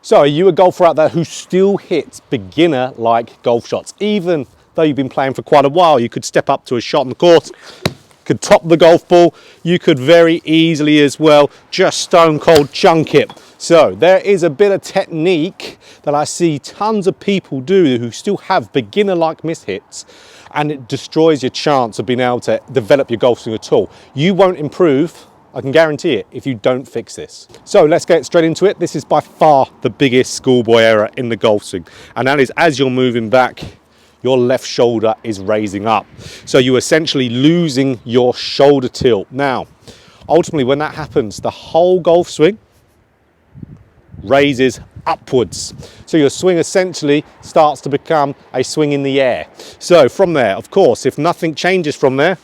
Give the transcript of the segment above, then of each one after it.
So are you a golfer out there who still hits beginner-like golf shots? Even though you've been playing for quite a while, you could step up to a shot on the course, could top the golf ball, you could very easily as well just stone cold chunk it. So there is a bit of technique that I see tons of people do who still have beginner-like mishits, and it destroys your chance of being able to develop your golf swing at all. You won't improve, I can guarantee it, if you don't fix this. So let's get straight into it. This is by far the biggest schoolboy error in the golf swing, and that is as you're moving back, your left shoulder is raising up. So you're essentially losing your shoulder tilt. Now, ultimately when that happens, the whole golf swing raises upwards. So your swing essentially starts to become a swing in the air. So from there, of course, if nothing changes from there,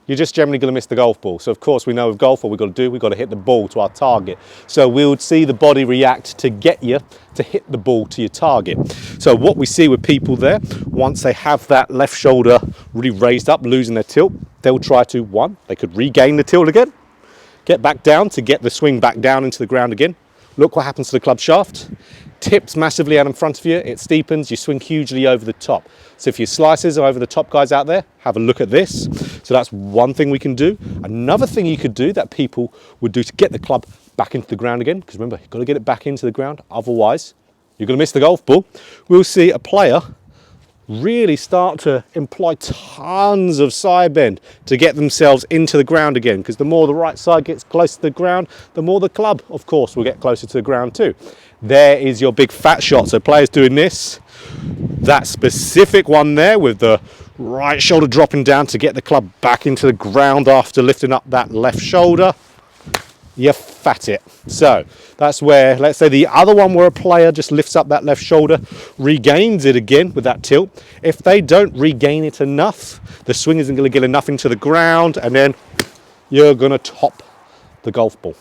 you're just generally going to miss the golf ball. So of course we know with golf what we've got to do, we've got to hit the ball to our target. So we would see the body react to get you to hit the ball to your target. So what we see with people there, once they have that left shoulder really raised up, losing their tilt, they'll try to, one, they could regain the tilt again, get back down to get the swing back down into the ground again. Look what happens to the club shaft. Tips massively out in front of you, it steepens, you swing hugely over the top. So if your slices are over the top guys out there, have a look at this. So that's one thing we can do. Another thing you could do that people would do to get the club back into the ground again, because remember, you've got to get it back into the ground, otherwise you're going to miss the golf ball. We'll see a player really start to employ tons of side bend to get themselves into the ground again, because the more the right side gets close to the ground, the more the club, of course, will get closer to the ground too. There is your big fat shot. So players doing this, that specific one there with the right shoulder dropping down to get the club back into the ground after lifting up that left shoulder, you fat it. So that's where, let's say the other one where a player just lifts up that left shoulder, regains it again with that tilt. If they don't regain it enough, the swing isn't going to get enough into the ground, and then you're going to top the golf ball.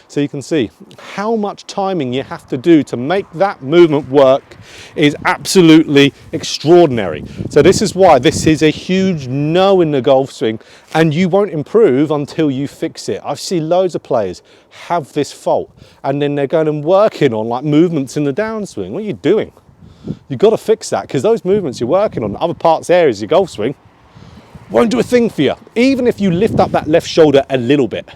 So you can see how much timing you have to do to make that movement work is absolutely extraordinary. So this is why this is a huge no in the golf swing, and you won't improve until you fix it. I've seen loads of players have this fault, and then they're going and working on like movements in the downswing. What are you doing? You've got to fix that, because those movements you're working on, other parts, areas of your golf swing, won't do a thing for you. Even if you lift up that left shoulder a little bit,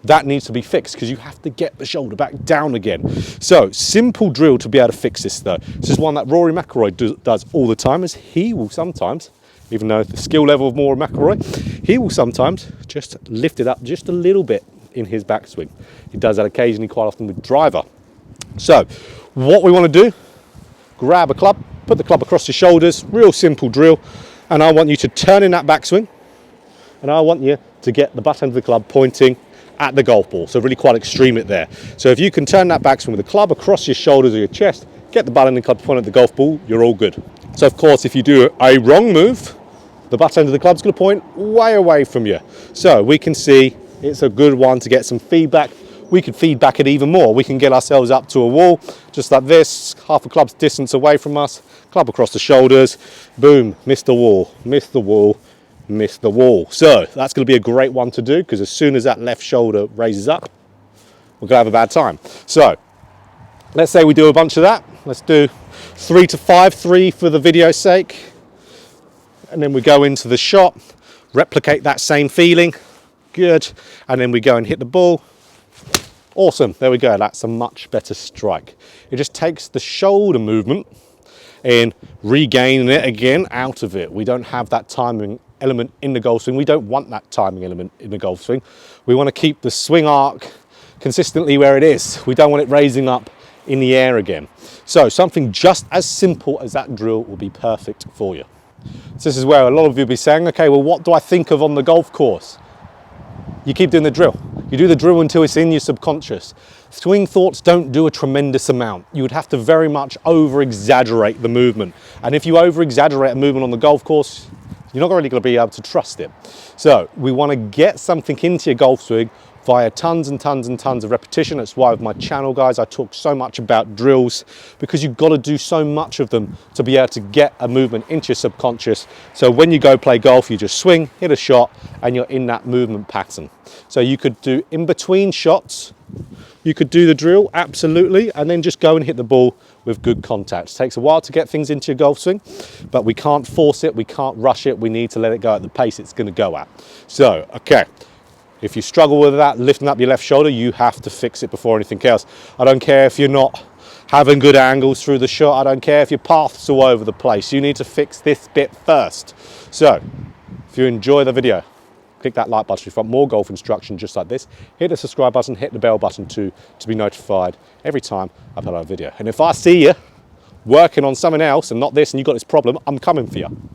that needs to be fixed, because you have to get the shoulder back down again. So simple drill to be able to fix this though. This is one that Rory McIlroy does all the time, as he will sometimes, even though the skill level of Rory McIlroy, he will sometimes just lift it up just a little bit in his backswing. He does that occasionally, quite often with driver. So what we want to do, grab a club, put the club across your shoulders, real simple drill, and I want you to turn in that backswing, and I want you to get the butt end of the club pointing at the golf ball. So really quite extreme it there. So if you can turn that backswing with the club across your shoulders or your chest, get the butt end of the club pointing at the golf ball, you're all good. So of course, if you do a wrong move, the butt end of the club's going to point way away from you. So we can see it's a good one to get some feedback. We could feedback it even more. We can get ourselves up to a wall, just like this, half a club's distance away from us, club across the shoulders, boom, missed the wall, missed the wall, missed the wall. So that's going to be a great one to do, because as soon as that left shoulder raises up, we're going to have a bad time. So let's say we do a bunch of that. Let's do 3 to 5, 3 for the video's sake. And then we go into the shot, replicate that same feeling. Good. And then we go and hit the ball. Awesome. There we go. That's a much better strike. It just takes the shoulder movement and regaining it again out of it. We don't have that timing element in the golf swing. We don't want that timing element in the golf swing. We want to keep the swing arc consistently where it is. We don't want it raising up in the air again. So something just as simple as that drill will be perfect for you. So this is where a lot of you will be saying, okay, well, what do I think of on the golf course? You keep doing the drill. You do the drill until it's in your subconscious. Swing thoughts don't do a tremendous amount. You would have to very much over-exaggerate the movement. And if you over-exaggerate a movement on the golf course, you're not really going to be able to trust it. So we want to get something into your golf swing via tons and tons and tons of repetition. That's why with my channel, guys, I talk so much about drills, because you've got to do so much of them to be able to get a movement into your subconscious. So when you go play golf, you just swing, hit a shot, and you're in that movement pattern. So you could do in between shots, you could do the drill, absolutely, and then just go and hit the ball with good contact. It takes a while to get things into your golf swing, but we can't force it, we can't rush it, we need to let it go at the pace it's going to go at. So, okay, if you struggle with that, lifting up your left shoulder, you have to fix it before anything else. I don't care if you're not having good angles through the shot, I don't care if your path's all over the place, you need to fix this bit first. So, if you enjoy the video, click that like button if you want more golf instruction just like this. Hit the subscribe button, hit the bell button too, to be notified every time I put out a video. And if I see you working on something else and not this and you've got this problem, I'm coming for you.